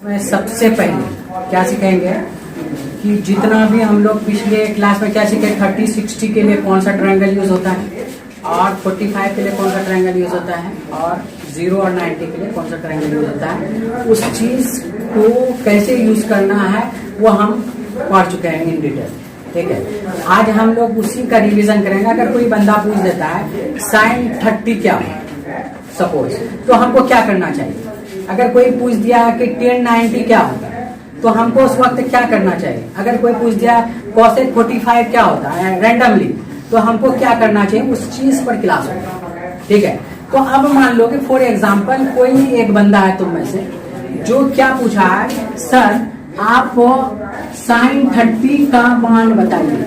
मैं सबसे पहले क्या सिखाएंगे कि जितना भी हम लोग पिछले क्लास में क्या सीखे 30-60 के लिए कौन सा ट्रायंगल यूज होता है और 45 के लिए कौन सा ट्रायंगल यूज होता है और 0 और 90 के लिए कौन सा ट्रायंगल यूज होता है, उस चीज को कैसे यूज करना है वो हम पढ़ चुके हैं इन डिटेल। ठीक है, आज हम लोग उसी का रिवीजन करेंगे। अगर कोई बंदा पूछ देता है sin 30 क्या है सपोज, तो हमको क्या करना चाहिए। अगर कोई पूछ दिया कि tan 90 क्या होता है तो हमको उस वक्त क्या करना चाहिए। अगर कोई पूछ दिया cosec 45 क्या होता है रैंडमली, तो हमको क्या करना चाहिए, उस चीज पर क्लास होगा। ठीक है, तो अब मान लो कि फॉर एग्जांपल कोई एक बंदा है तुम में से जो क्या पूछा है, सर आप sin 30 का मान बताइए।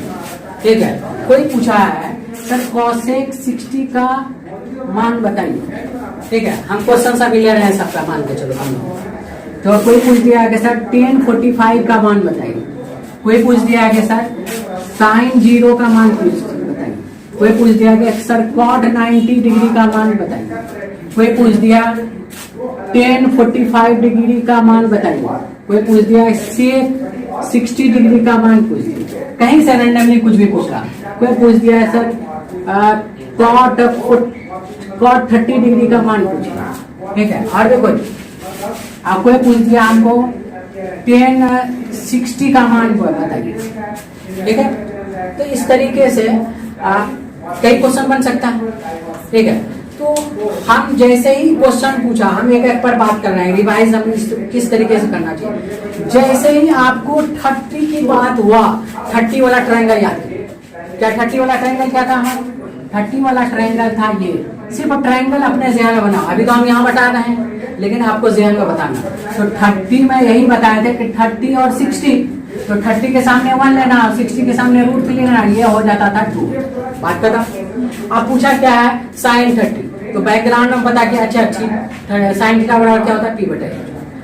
ठीक है, कोई पूछा है सर cosec 60 का मान बताइए। ठीक है, हम क्वेश्चन सा क्लियर है सबका, मान के चलो हम लोग। तो कोई पूछ दिया है कि सर tan 45 का मान बताइए। कोई पूछ दिया है कि सर sin 0 का मान बताइए। कोई पूछ दिया कि सर cot 90 डिग्री का मान बताइए। कोई पूछ दिया tan 45 डिग्री का मान बताइए। कोई पूछ दिया sec 60 डिग्री का मान पूछ दिया, कहीं से रैंडमली कुछ भी पूछ रहा। कोई पूछ दिया है सर cot 30 डिग्री का मान पूछ रहा। ठीक है, और देखो आपको पूछ दिया हमको tan 60 का मान बताइए। ठीक है, तो इस तरीके से कई क्वेश्चन बन सकता है। ठीक है, तो हम जैसे ही क्वेश्चन पूछा, हम एक एक पर बात कर रहे हैं, रिवाइज हम किस तरीके से करना चाहिए। जैसे ही आपको 30 की बात हुआ, 30 वाला ट्रायंगल याद है क्या। 30 वाला ट्रायंगल क्या था हमारा, 30 वाला ट्रायंगल था ये। सिर्फ ट्रायंगल अपने ज़हन में बनाओ, अभी तो हम यहाँ बता रहे हैं लेकिन आपको ज़हन में बताना। तो 30 में यही बताया था कि 30 और 60, तो 30 के सामने 1 लेना, 60 के सामने √3 लेना, ये हो जाता था 2। बात करता। अब पूछा क्या है sin 30, तो बैकग्राउंड में बता के अच्छा अच्छी sin थीटा बराबर क्या होता है p/h।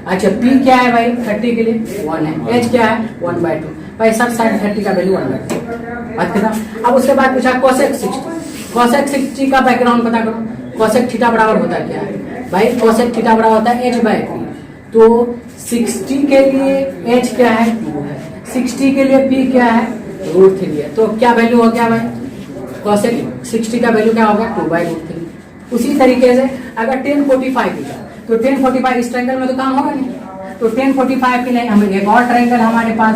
अच्छा p क्या है भाई 30 के लिए 1 है, h क्या है 1/2 भाई। सब sin 30 का वैल्यू 1/2। बात करता। अब उसके बाद पूछा cosec 60, cosec 60 का बैकग्राउंड पता करो। cosec थीटा बराबर होता क्या है भाई, cosec थीटा बराबर होता है h/p। तो 60 के लिए h क्या है 2 है, 60 के लिए p क्या है √3 है। तो क्या वैल्यू हो गया भाई, cosec 60 का वैल्यू क्या होगा 2/√3। उसी तरीके से अगर tan 45 पूछा तो tan 45 इस ट्रायंगल में तो काम होगा नहीं। तो tan 45 के लिए हमें एक और ट्रायंगल हमारे पास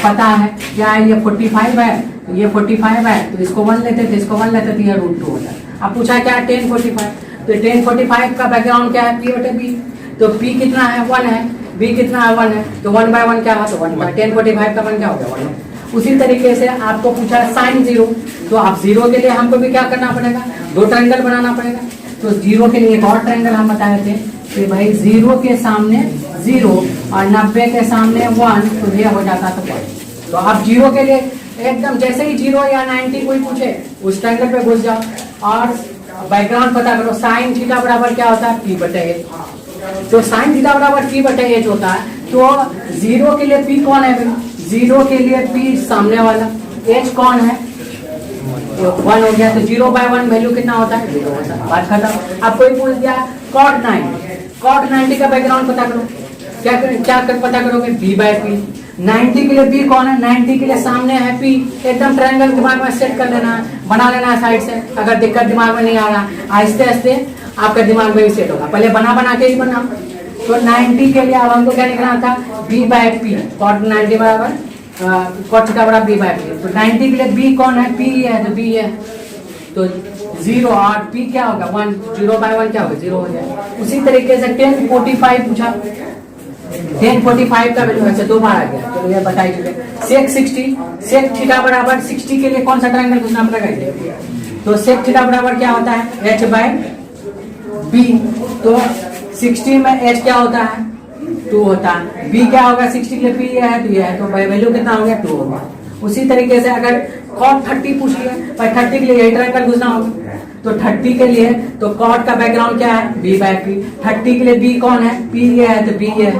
पता है क्या है, ये 45 है, ये 45 है, तो इसको 1 लेते थे, इसको 1 लेते थे, ये √2 होता है। अब पूछा क्या tan 45, तो tan 45 का बैकग्राउंड क्या है p/b। तो p कितना है 1 है, b कितना है 1 है, तो 1/1 क्या है, तो 1 tan 45 का मान क्या हो गया 1। उसी तरीके से आपको पूछा sin 0, तो आप 0 के लिए हमको भी क्या करना पड़ेगा, 2 ट्रायंगल बनाना पड़ेगा। तो 0 के लिए एक और ट्रायंगल हम बताए थे कि भाई 0 के सामने 0 और 90 के सामने 1, तो ये हो जाता था 1। तो आप 0 के लिए एकदम जैसे ही 0 या 90 कोई पूछे उस ट्रायंगल पे घुस जाओ और बैकग्राउंड पता करो। sin थीटा बराबर क्या होता है p/h। तो sin थीटा बराबर p/h होता है। तो 0 के लिए p कौन है भाई, 0 के लिए p सामने वाला, h कौन है 1 हो गया। तो 0/1 वैल्यू कितना होता है 0 होता है। बात खत्म। अब कोई पूछ दिया cot 90 का बैकग्राउंड पता करो। क्या पता करोगे b/p। 90 के लिए b कौन है, 90 के लिए सामने है p। एकदम ट्रायंगल दिमाग में सेट कर लेना, बना लेना है साइड से। अगर दिक्कत दिमाग में नहीं आ रहा, आहिस्ते आहिस्ते आपका दिमाग में भी सेट होगा, पहले बना के ही बना। तो 90 के लिए अब हमको क्या निकलना था b/p, cot 90 बराबर cot थीटा बराबर b/p। तो 90 के लिए b कौन है, p है, तो b है, तो 0 और p क्या होगा 1, 0/1 क्या होगा 0 हो गया। उसी तरीके से tan 45 पूछा, tan 45 का वैल्यू अच्छा 2 बार आ गया, तो ये बताई चुके। sec 60, sec थीटा बराबर 60 के लिए कौन सा ट्रायंगल पूछना पड़ेगा, तो sec थीटा बराबर क्या होता है h/b। तो 60 में h क्या होता है 2 होता है, b क्या होगा 60 के लिए p है, तो ये है, तो वैल्यू कितना हो गया 2 होगा। उसी तरीके से अगर cot 30 पूछ लिया, पर 30 के लिए यही ट्रायंगल घुसना होगा। तो 30 के लिए तो cot का बैकग्राउंड क्या है b/p। 30 के लिए b कौन है p ये है, तो b है,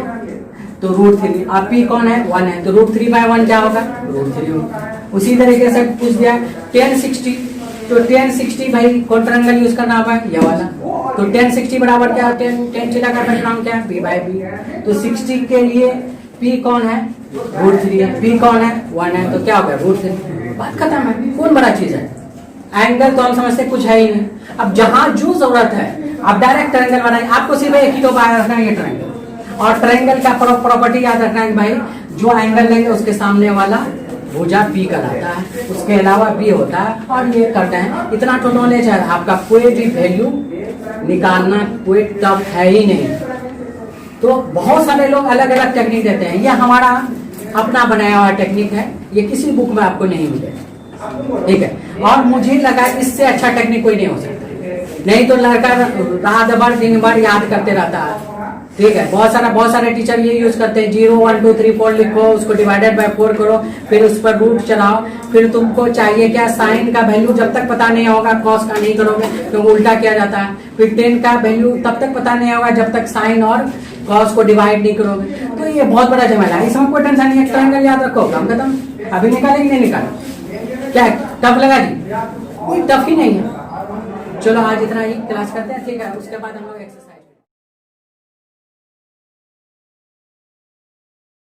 तो √3। अब p कौन है 1 है, तो √3/1 क्या होगा √3 होगा। उसी तरीके से पूछ दिया tan 60, तो tan 60 भाई कौन ट्रायंगल यूज करना होगा ये वाला। तो tan 60 बराबर क्या है, tan थीटा का बैकग्राउंड क्या है b/b। तो 60 के लिए P कौन है, √3 है, P कौन है, 1 है, तो क्या हो गया √3। बात खत्म है। कौन बड़ा चीज है, एंगल तो हम समझते कुछ है ही नहीं। अब जहां जो जरूरत है आप डायरेक्ट ट्रायंगल बनाए, आपको सिर्फ एक ही तो बात रखना है, ये ट्रायंगल। और ट्रायंगल का प्रॉपर्टी याद रखना है भाई, जो एंगल लेंगे उसके सामने वाला भुजा P कहलाता है, उसके अलावा B होता है, और ये करते हैं। इतना तो नॉलेज है, आपका कोई भी वैल्यू निकालना कोई टफ है ही नहीं। तो बहुत सारे लोग अलग अलग टेक्निक देते हैं, ये हमारा अपना बनाया हुआ टेक्निक है, ये किसी बुक में आपको नहीं मिलेगा, ठीक है। और मुझे लगा इससे अच्छा टेक्निक कोई नहीं हो सकता, नहीं तो लड़का रात भर दिन भर याद करते रहता है, ठीक है। बहुत सारे टीचर ये यूज करते हैं, 0 1 2 3 4 लिखो, उसको डिवाइडेड बाय 4 करो, फिर उस पर रूट चलाओ, फिर तुमको चाहिए क्या, साइन का वैल्यू जब तक पता नहीं होगा कॉस का नहीं करोगे, तो उल्टा किया जाता है। फिर 10 का वैल्यू तब तक पता नहीं होगा जब तक साइन और कॉस को डिवाइड नहीं करोगे। तो ये बहुत बड़ा झमेला है, इसमें कोई टेंशन नहीं है, ट्रायंगल याद रखो, काम खत्म। अभी निकालेंगे नहीं निकालो, क्या टफ लगा जी, कोई टफ ही नहीं है। चलो आज इतना ही क्लास करते हैं, ठीक है। उसके बाद हम लोग एक्सरसाइज